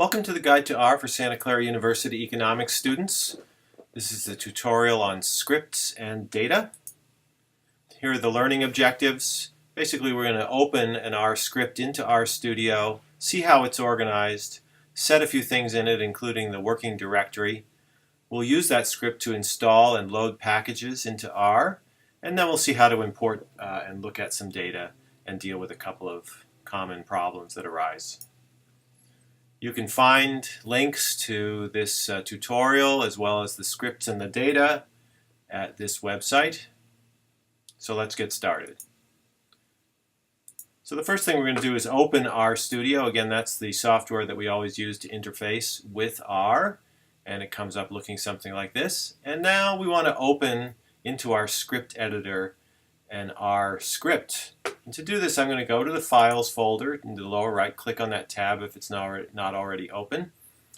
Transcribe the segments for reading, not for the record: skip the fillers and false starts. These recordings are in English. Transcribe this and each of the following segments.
Welcome to the Guide to R for Santa Clara University Economics students. This is a tutorial on scripts and data. Here are the learning objectives. Basically, we're going to open an R script into RStudio, see how it's organized, set a few things in it, including the working directory. We'll use that script to install and load packages into R, and then we'll see how to import and look at some data and deal with a couple of common problems that arise. You can find links to this tutorial as well as the scripts and the data at this website. So let's get started. So the first thing we're going to do is open RStudio. Again, that's the software that we always use to interface with R. And it comes up looking something like this. And now we want to open into our script editor an R script. And to do this, I'm going to go to the Files folder in the lower right, click on that tab if it's not already open.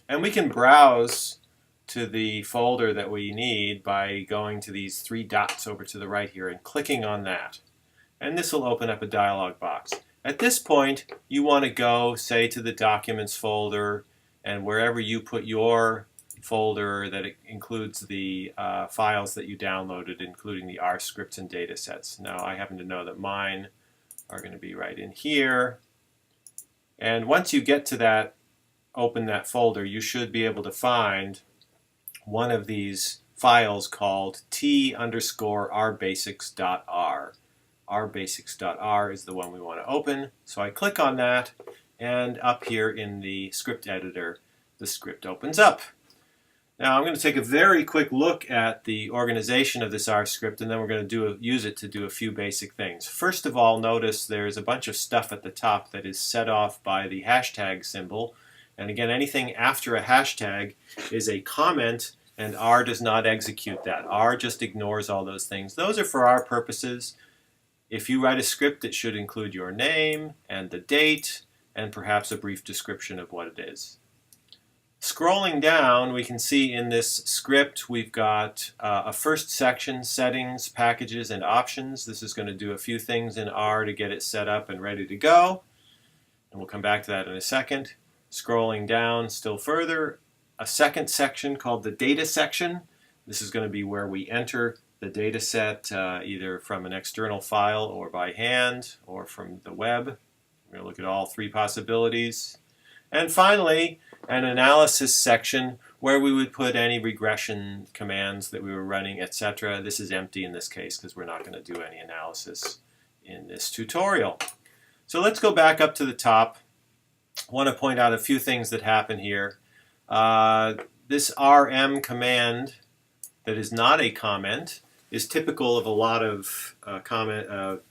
And we can browse to the folder that we need by going to these three dots over to the right here and clicking on that. And this will open up a dialog box. At this point, you want to go, say, to the Documents folder, and wherever you put your folder that includes the files that you downloaded, including the R scripts and data sets. Now I happen to know that mine are going to be right in here. And once you get to that, open that folder, you should be able to find one of these files called t_rbasics.r. rbasics.r is the one we want to open. So I click on that, and up here in the script editor, the script opens up. Now I'm going to take a very quick look at the organization of this R script, and then we're going to use it to do a few basic things. First of all, notice there's a bunch of stuff at the top that is set off by the hashtag symbol. And again, anything after a hashtag is a comment, and R does not execute that. R just ignores all those things. Those are for our purposes. If you write a script, it should include your name and the date and perhaps a brief description of what it is. Scrolling down, we can see in this script we've got a first section, Settings, Packages, and Options. This is going to do a few things in R to get it set up and ready to go. And we'll come back to that in a second. Scrolling down still further, a second section called the Data section. This is going to be where we enter the data set either from an external file or by hand or from the web. We're going to look at all three possibilities. And finally, an analysis section where we would put any regression commands that we were running, etc. This is empty in this case because we're not going to do any analysis in this tutorial. So let's go back up to the top. I want to point out a few things that happen here. This rm command that is not a comment is typical of a lot of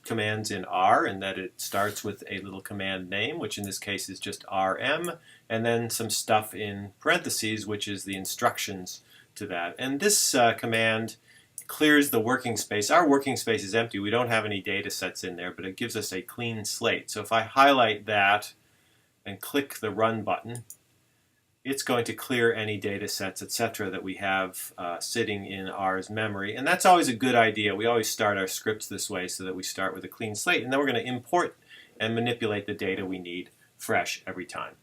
commands in R, in that it starts with a little command name, which in this case is just rm, and then some stuff in parentheses, which is the instructions to that. And this command clears the working space. Our working space is empty. We don't have any data sets in there, but it gives us a clean slate. So if I highlight that and click the Run button, it's going to clear any data sets, etc. that we have sitting in R's memory. And that's always a good idea. We always start our scripts this way so that we start with a clean slate, and then we're going to import and manipulate the data we need fresh every time.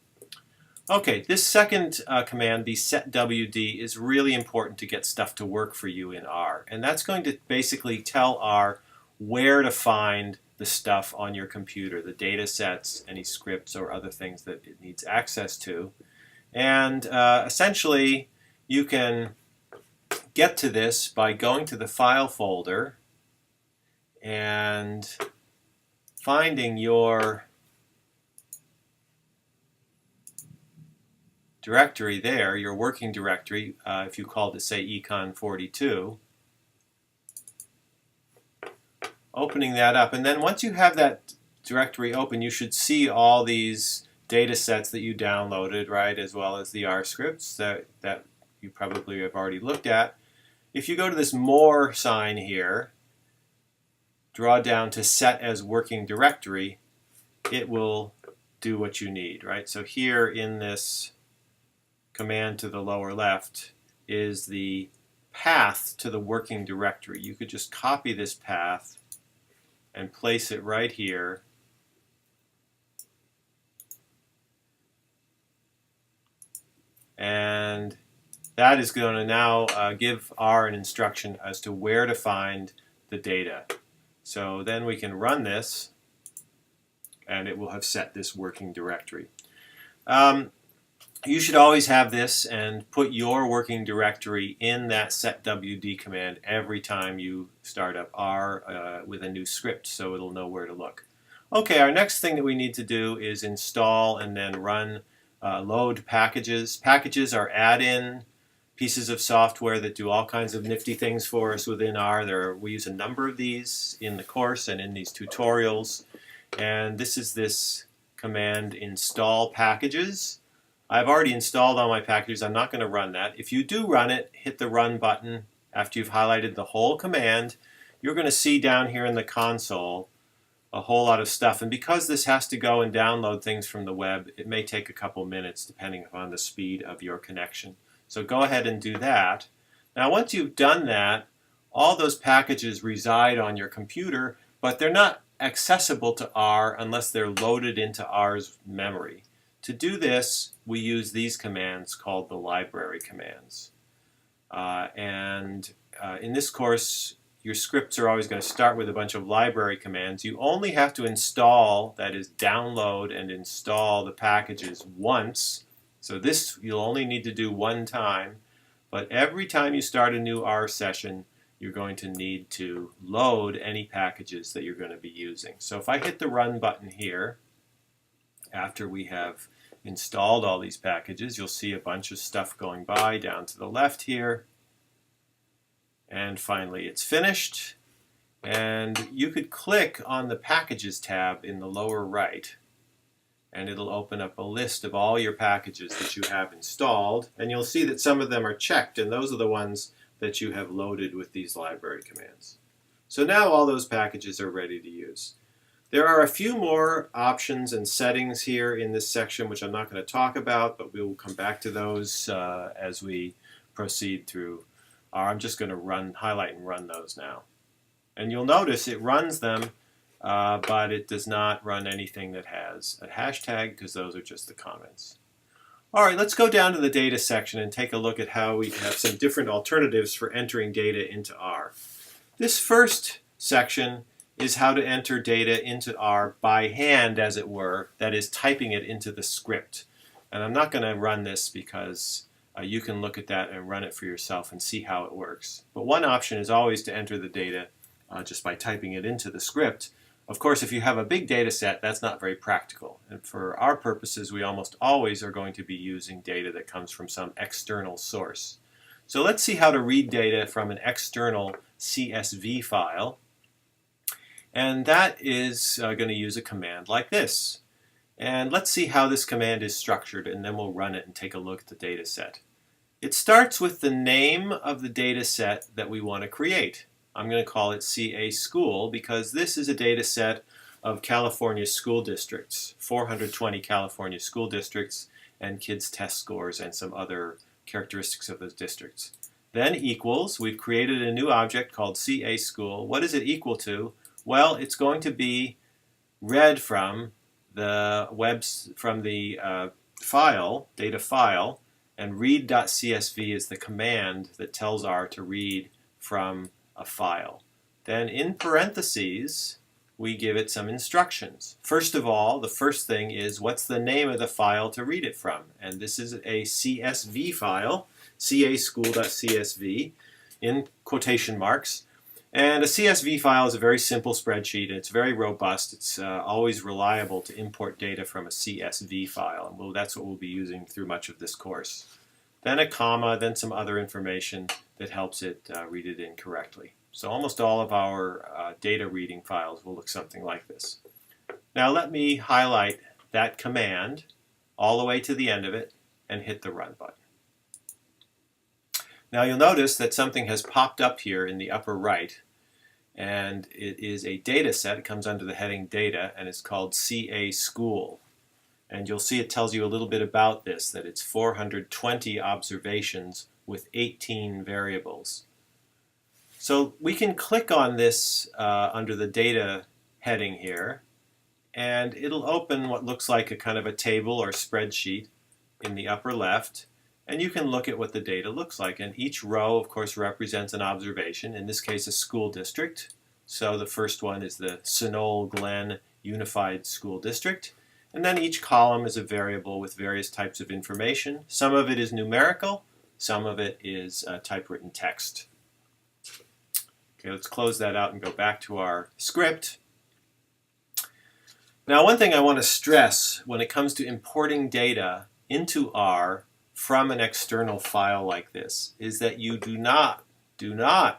Okay, this second command, the setwd, is really important to get stuff to work for you in R. And that's going to basically tell R where to find the stuff on your computer, the data sets, any scripts or other things that it needs access to. And essentially, you can get to this by going to the File folder and finding your directory there, your working directory, if you called it, say, econ42. Opening that up, and then once you have that directory open, you should see all these data sets that you downloaded, right, as well as the R scripts that you probably have already looked at. If you go to this More sign here, draw down to Set as Working Directory, it will do what you need, right? So here in this command to the lower left is the path to the working directory. You could just copy this path and place it right here that is going to now give R an instruction as to where to find the data. So then we can run this, and it will have set this working directory. You should always have this and put your working directory in that setwd command every time you start up R with a new script, so it'll know where to look. Okay, our next thing that we need to do is install and then run load packages. Packages are add-in pieces of software that do all kinds of nifty things for us within R. We use a number of these in the course and in these tutorials. And this is this command, install packages. I've already installed all my packages. I'm not going to run that. If you do run it, hit the run button after you've highlighted the whole command. You're going to see down here in the console a whole lot of stuff. And because this has to go and download things from the web, it may take a couple minutes depending upon the speed of your connection. So go ahead and do that. Now once you've done that, all those packages reside on your computer, but they're not accessible to R unless they're loaded into R's memory. To do this, we use these commands called the library commands. In this course, your scripts are always going to start with a bunch of library commands. You only have to install, that is, download and install the packages once. So this you'll only need to do one time. But every time you start a new R session, you're going to need to load any packages that you're going to be using. So if I hit the run button here, after we have installed all these packages, you'll see a bunch of stuff going by down to the left here. And finally it's finished. And you could click on the Packages tab in the lower right, and it'll open up a list of all your packages that you have installed. And you'll see that some of them are checked, and those are the ones that you have loaded with these library commands. So now all those packages are ready to use. There are a few more options and settings here in this section which I'm not going to talk about, but we will come back to those as we proceed through. I'm just going to highlight and run those now. And you'll notice it runs them, but it does not run anything that has a hashtag because those are just the comments. All right, let's go down to the data section and take a look at how we have some different alternatives for entering data into R. This first section is how to enter data into R by hand, as it were, that is, typing it into the script. And I'm not going to run this because you can look at that and run it for yourself and see how it works. But one option is always to enter the data just by typing it into the script. Of course, if you have a big data set, that's not very practical. And for our purposes, we almost always are going to be using data that comes from some external source. So let's see how to read data from an external CSV file. And that is going to use a command like this. And let's see how this command is structured, and then we'll run it and take a look at the data set. It starts with the name of the data set that we want to create. I'm going to call it CA School because this is a data set of California school districts, 420 California school districts, and kids' test scores and some other characteristics of those districts. Then equals, we've created a new object called CA School. What is it equal to? Well, it's going to be read from the file, data file, and read.csv is the command that tells R to read from a file. Then in parentheses, we give it some instructions. First of all, the first thing is what's the name of the file to read it from? And this is a CSV file, caschool.csv, in quotation marks. And a CSV file is a very simple spreadsheet, and it's very robust. It's always reliable to import data from a CSV file, and that's what we'll be using through much of this course. Then a comma, then some other information that helps it read it in correctly. So almost all of our data reading files will look something like this. Now let me highlight that command all the way to the end of it and hit the run button. Now you'll notice that something has popped up here in the upper right, and it is a data set. It comes under the heading Data, and it's called CA School. And you'll see it tells you a little bit about this, that it's 420 observations with 18 variables. So we can click on this under the Data heading here, and it'll open what looks like a kind of a table or spreadsheet in the upper left. and you can look at what the data looks like. And each row, of course, represents an observation, in this case a school district. So the first one is the Sunol Glen Unified School District. And then each column is a variable with various types of information. Some of it is numerical, some of it is typewritten text. Okay, let's close that out and go back to our script. Now, one thing I want to stress when it comes to importing data into R from an external file like this is that you do not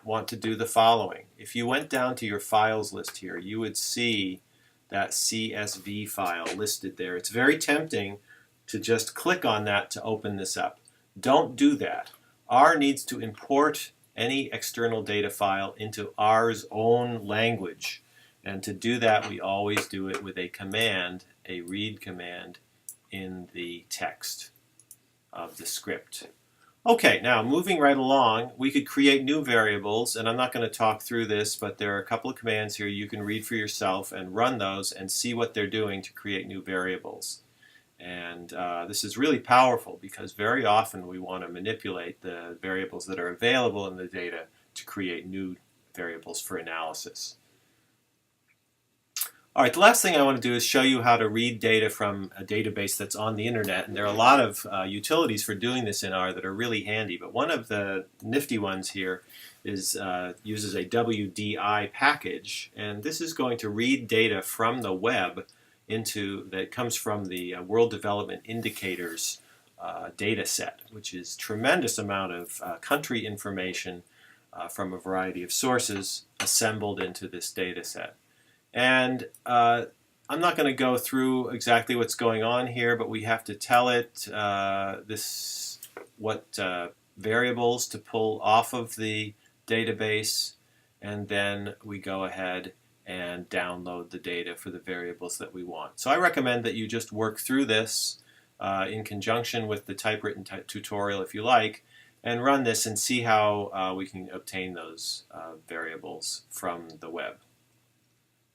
want to do the following. If you went down to your files list here, you would see that CSV file listed there. It's very tempting to just click on that to open this up. Don't do that. R needs to import any external data file into R's own language. And to do that, we always do it with a command, a read command in the text of the script. Okay, now moving right along, we could create new variables, and I'm not going to talk through this, but there are a couple of commands here you can read for yourself and run those and see what they're doing to create new variables. And this is really powerful because very often we want to manipulate the variables that are available in the data to create new variables for analysis. All right, the last thing I want to do is show you how to read data from a database that's on the internet. And there are a lot of utilities for doing this in R that are really handy. But one of the nifty ones here is uses a WDI package. And this is going to read data from the web that comes from the World Development Indicators data set, which is a tremendous amount of country information from a variety of sources assembled into this data set. And I'm not going to go through exactly what's going on here, but we have to tell it what variables to pull off of the database, and then we go ahead and download the data for the variables that we want. So I recommend that you just work through this in conjunction with the typewritten tutorial if you like, and run this and see how we can obtain those variables from the web.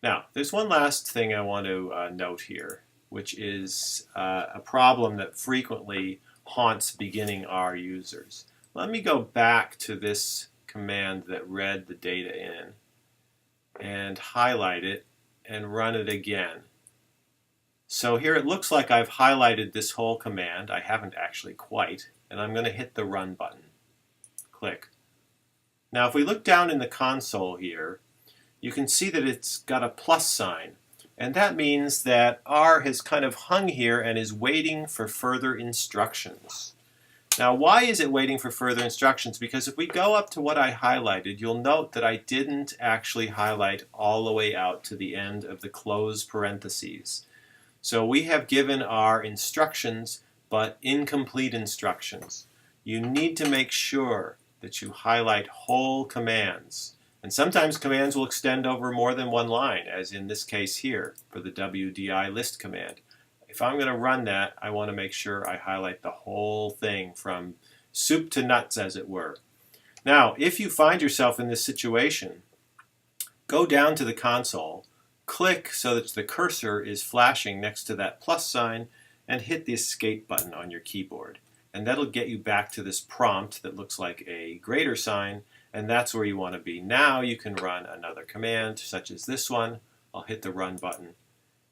Now, there's one last thing I want to note here, which is a problem that frequently haunts beginning R users. Let me go back to this command that read the data in and highlight it and run it again. So here it looks like I've highlighted this whole command. I haven't actually quite, and I'm going to hit the run button. Click. Now, if we look down in the console here, you can see that it's got a plus sign, and that means that R has kind of hung here and is waiting for further instructions. Now, why is it waiting for further instructions? Because if we go up to what I highlighted, you'll note that I didn't actually highlight all the way out to the end of the close parentheses. So we have given R instructions, but incomplete instructions. You need to make sure that you highlight whole commands. And sometimes commands will extend over more than one line, as in this case here for the WDI list command. If I'm going to run that, I want to make sure I highlight the whole thing from soup to nuts, as it were. Now, if you find yourself in this situation, go down to the console, click so that the cursor is flashing next to that plus sign, and hit the escape button on your keyboard. And that'll get you back to this prompt that looks like a greater sign, and that's where you want to be. Now you can run another command, such as this one. I'll hit the run button,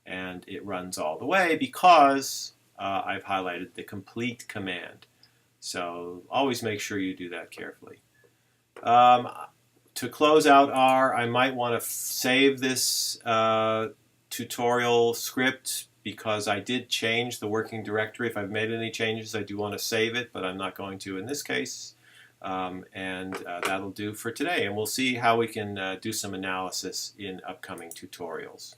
and it runs all the way because I've highlighted the complete command. So always make sure you do that carefully. To close out R, I might want to save this tutorial script because I did change the working directory. If I've made any changes, I do want to save it, but I'm not going to in this case. That'll do for today, and we'll see how we can do some analysis in upcoming tutorials.